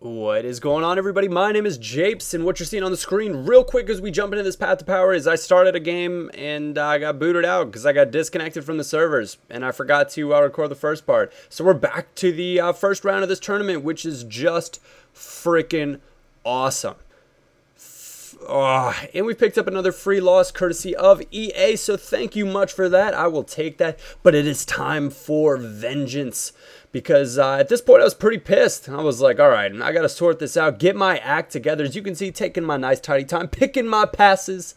What is going on, everybody? My name is Japes, and what you're seeing on the screen real quick as we jump into this path to power is I started a game and I got booted out because I got disconnected from the servers and I forgot to record the first part. So we're back to the first round of this tournament, which is just freaking awesome. And we picked up another free loss courtesy of EA, so thank you much for that. I will take that, but it is time for vengeance. Because at this point I was pretty pissed. I was like, all right, I got to sort this out, get my act together. As you can see, taking my nice tidy time, picking my passes.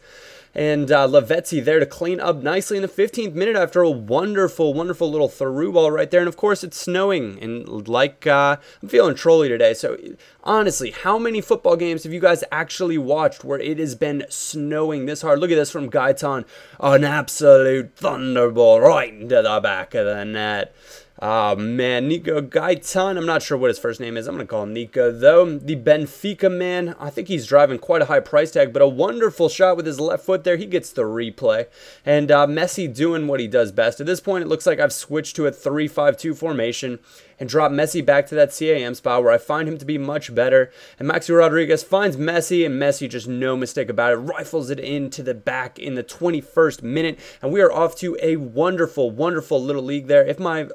And Lavezzi there to clean up nicely in the 15th minute after a wonderful, wonderful little through ball right there. And of course, it's snowing. And like, I'm feeling trolly today. So honestly, how many football games have you guys actually watched where it has been snowing this hard? Look at this from Gaitan. An absolute thunderbolt right into the back of the net. Oh man, Nico Gaitan, I'm not sure what his first name is. I'm going to call him Nico though. The Benfica man, I think he's driving quite a high price tag, but a wonderful shot with his left foot there. He gets the replay. And Messi doing what he does best. At this point, it looks like I've switched to a 3-5-2 formation and drop Messi back to that CAM spot where I find him to be much better. And Maxi Rodriguez finds Messi, and Messi, just no mistake about it, rifles it into the back in the 21st minute. And we are off to a wonderful, wonderful little lead there. If my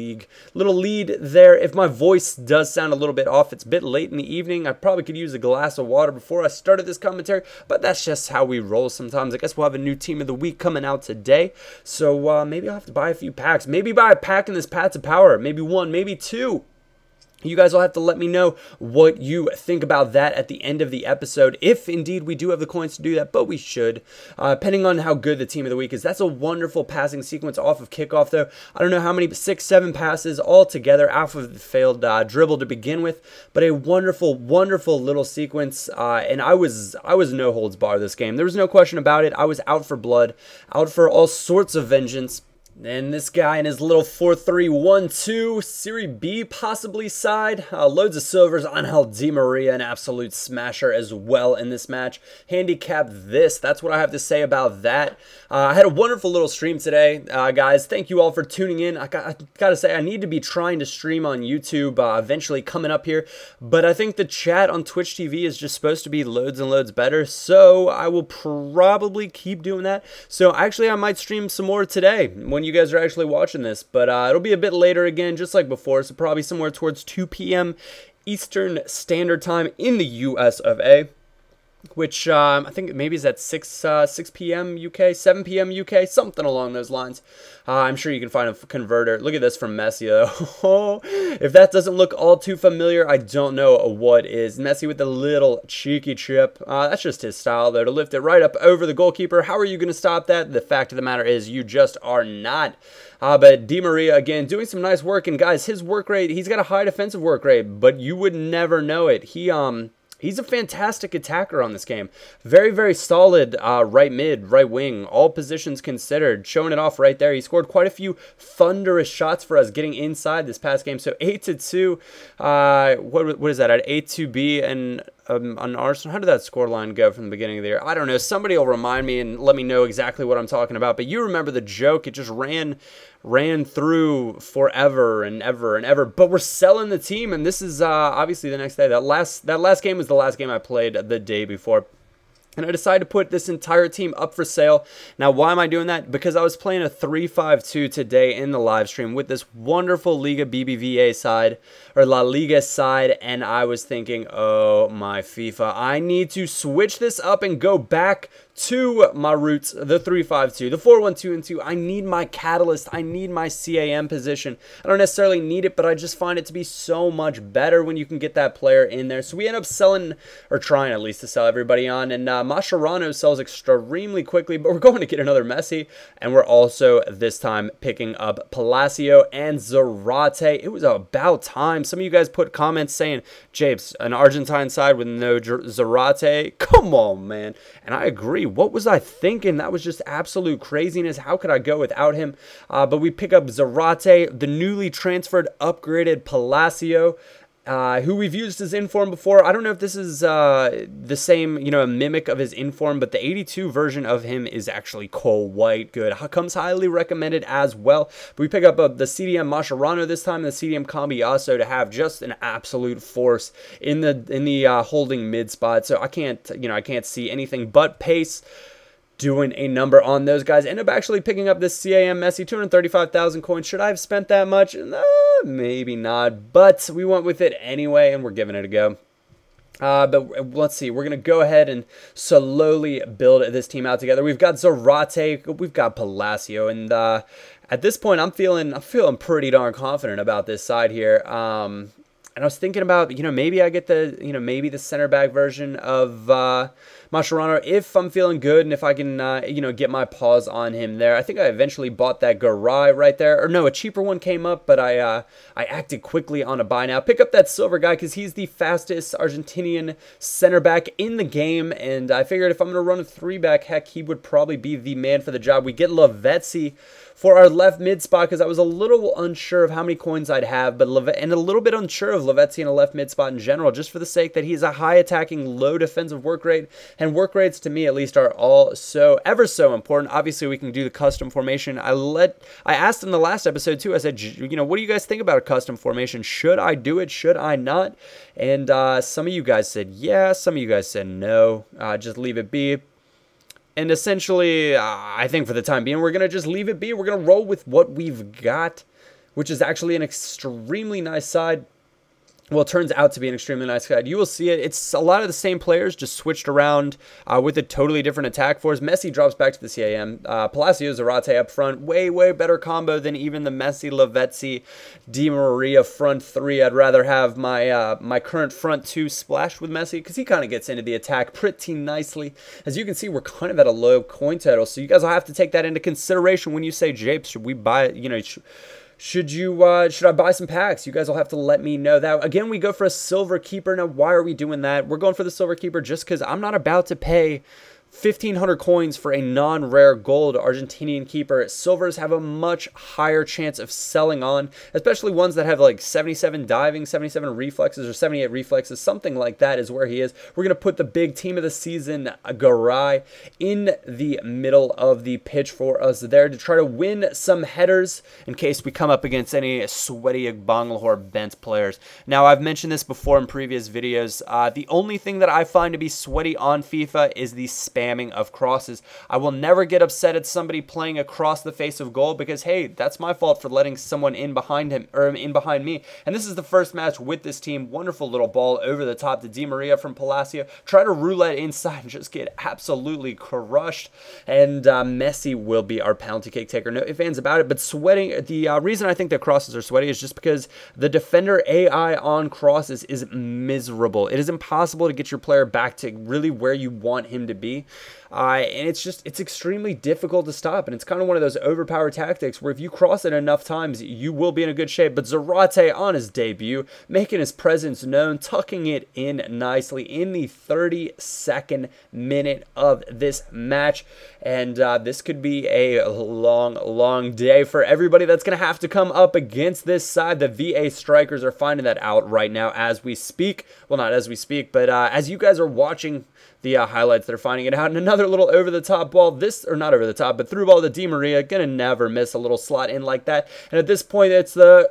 if my voice does sound a little bit off, it's a bit late in the evening. I probably could use a glass of water before I started this commentary, but that's just how we roll sometimes. I guess we'll have a new team of the week coming out today. So maybe I'll have to buy a few packs. Maybe buy a pack in this Path to Power. Maybe one, maybe two. You guys will have to let me know what you think about that at the end of the episode, if indeed we do have the coins to do that, but we should, depending on how good the team of the week is. That's a wonderful passing sequence off of kickoff, though. I don't know how many, 6, 7 passes all together off of the failed dribble to begin with, but a wonderful, wonderful little sequence, and I was no holds bar this game. There was no question about it. I was out for blood, out for all sorts of vengeance. And this guy in his little 4-3-1-2 Serie B possibly side. Loads of silvers. Angel Di Maria, an absolute smasher as well in this match. Handicap this. That's what I have to say about that. I had a wonderful little stream today, guys. Thank you all for tuning in. I gotta say, I need to be trying to stream on YouTube eventually coming up here. But I think the chat on Twitch TV is just supposed to be loads and loads better. So I will probably keep doing that. So actually, I might stream some more today when you guys are actually watching this, but it'll be a bit later again, just like before, so probably somewhere towards 2 p.m. Eastern Standard Time in the US of A, which I think maybe is at 6 p.m. UK, 7 p.m. UK, something along those lines. I'm sure you can find a converter. Look at this from Messi, though. If that doesn't look all too familiar, I don't know what is. Messi with the little cheeky chip. That's just his style, though, to lift it right up over the goalkeeper. How are you going to stop that? The fact of the matter is you just are not. But Di Maria, again, doing some nice work. And, guys, his work rate, he's got a high defensive work rate, but you would never know it. He's a fantastic attacker on this game. Very, very solid right mid, right wing, all positions considered. Showing it off right there. He scored quite a few thunderous shots for us getting inside this past game. So 8-2. What is that? At 8-2B and on Arsenal. How did that scoreline go from the beginning of the year? I don't know. Somebody will remind me and let me know exactly what I'm talking about. But you remember the joke. It just ran through forever and ever and ever. But we're selling the team, and this is obviously the next day. That last game was the last game I played the day before. And I decided to put this entire team up for sale. Now, why am I doing that? Because I was playing a 3-5-2 today in the live stream with this wonderful Liga BBVA side, or La Liga side, and I was thinking, oh my FIFA, I need to switch this up and go back to my roots, the 3-5-2, the 4-1-2-2. I need my catalyst. I need my CAM position. I don't necessarily need it, but I just find it to be so much better when you can get that player in there. So we end up selling, or trying at least to sell everybody on, and Mascherano sells extremely quickly, but we're going to get another Messi, and we're also this time picking up Palacio and Zarate. It was about time. Some of you guys put comments saying, Japes, an Argentine side with no Zarate? Come on, man. And I agree. What was I thinking? That was just absolute craziness. How could I go without him? But we pick up Zarate, the newly transferred, upgraded Palacio. who we've used as inform before. I don't know if this is the same, a mimic of his inform, but the 82 version of him is actually Cole White. Good. Comes highly recommended as well. But we pick up the CDM Mascherano this time, and the CDM Cambiaso to have just an absolute force in the holding mid spot. So I can't see anything but pace doing a number on those guys. End up actually picking up this CAM Messi, 235,000 coins. Should I have spent that much? Maybe not, but we went with it anyway, and we're giving it a go. But let's see. We're going to go ahead and slowly build this team out together. We've got Zarate, we've got Palacio, and at this point, I'm feeling pretty darn confident about this side here. And I was thinking about, maybe I get maybe the center back version of Mascherano if I'm feeling good and if I can, get my paws on him there. I think I eventually bought that Garay right there. Or no, a cheaper one came up, but I acted quickly on a buy now. Pick up that silver guy because he's the fastest Argentinian center back in the game. And I figured if I'm going to run a 3-back, heck, he would probably be the man for the job. We get Lavezzi for our left mid spot because I was a little unsure of how many coins I'd have, and a little bit unsure of Lavezzi in a left mid spot in general, just for the sake that he's a high attacking, low defensive work rate, and work rates to me at least are all ever so important. Obviously, we can do the custom formation. I asked in the last episode too. I said, what do you guys think about a custom formation? Should I do it? Should I not? And some of you guys said yeah. Some of you guys said no. Just leave it be. And essentially, I think for the time being, we're going to just leave it be. We're going to roll with what we've got, which is actually an extremely nice side. Well, it turns out to be an extremely nice side. You will see it. It's a lot of the same players, just switched around with a totally different attack force. Messi drops back to the CAM. Palacio Zarate up front. Way, way better combo than even the Messi, Lavezzi, Di Maria front three. I'd rather have my my current front two splashed with Messi because he kind of gets into the attack pretty nicely. As you can see, we're kind of at a low coin total, so you guys will have to take that into consideration when you say, Japes, should we buy, should I buy some packs? You guys will have to let me know that. Again, we go for a silver keeper. Now, why are we doing that? We're going for the silver keeper just because I'm not about to pay 1,500 coins for a non-rare gold Argentinian keeper. Silvers have a much higher chance of selling on, especially ones that have like 77 diving, 77 reflexes, or 78 reflexes. Something like that is where he is. We're going to put the big team of the season, Garay, in the middle of the pitch for us there to try to win some headers in case we come up against any sweaty Bangalore bent players. Now, I've mentioned this before in previous videos. The only thing that I find to be sweaty on FIFA is the spamming of crosses. I will never get upset at somebody playing across the face of goal because, hey, that's my fault for letting someone in behind him or in behind me. And this is the first match with this team. Wonderful little ball over the top to Di Maria from Palacio. Try to roulette inside and just get absolutely crushed. And Messi will be our penalty kick taker. No ifs, ands about it. But sweating, the reason I think the crosses are sweaty is just because the defender AI on crosses is miserable. It is impossible to get your player back to really where you want him to be. And it's extremely difficult to stop, and it's kind of one of those overpowered tactics where if you cross it enough times, you will be in a good shape. But Zarate on his debut, making his presence known, tucking it in nicely in the 32nd minute of this match. And this could be a long, long day for everybody that's going to have to come up against this side. The VA strikers are finding that out right now as we speak. Well, not as we speak, but as you guys are watching the highlights, they're finding it out. And another little over-the-top ball, not over-the-top, but through ball to Di Maria, gonna never miss a little slot in like that. And at this point, it's the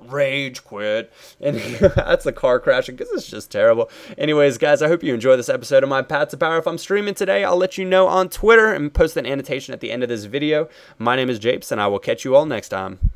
rage quit, and that's the car crashing because it's just terrible. Anyways, guys, I hope you enjoy this episode of my Path to Power. If I'm streaming today, I'll let you know on Twitter and post an annotation at the end of this video. My name is Japes, and I will catch you all next time.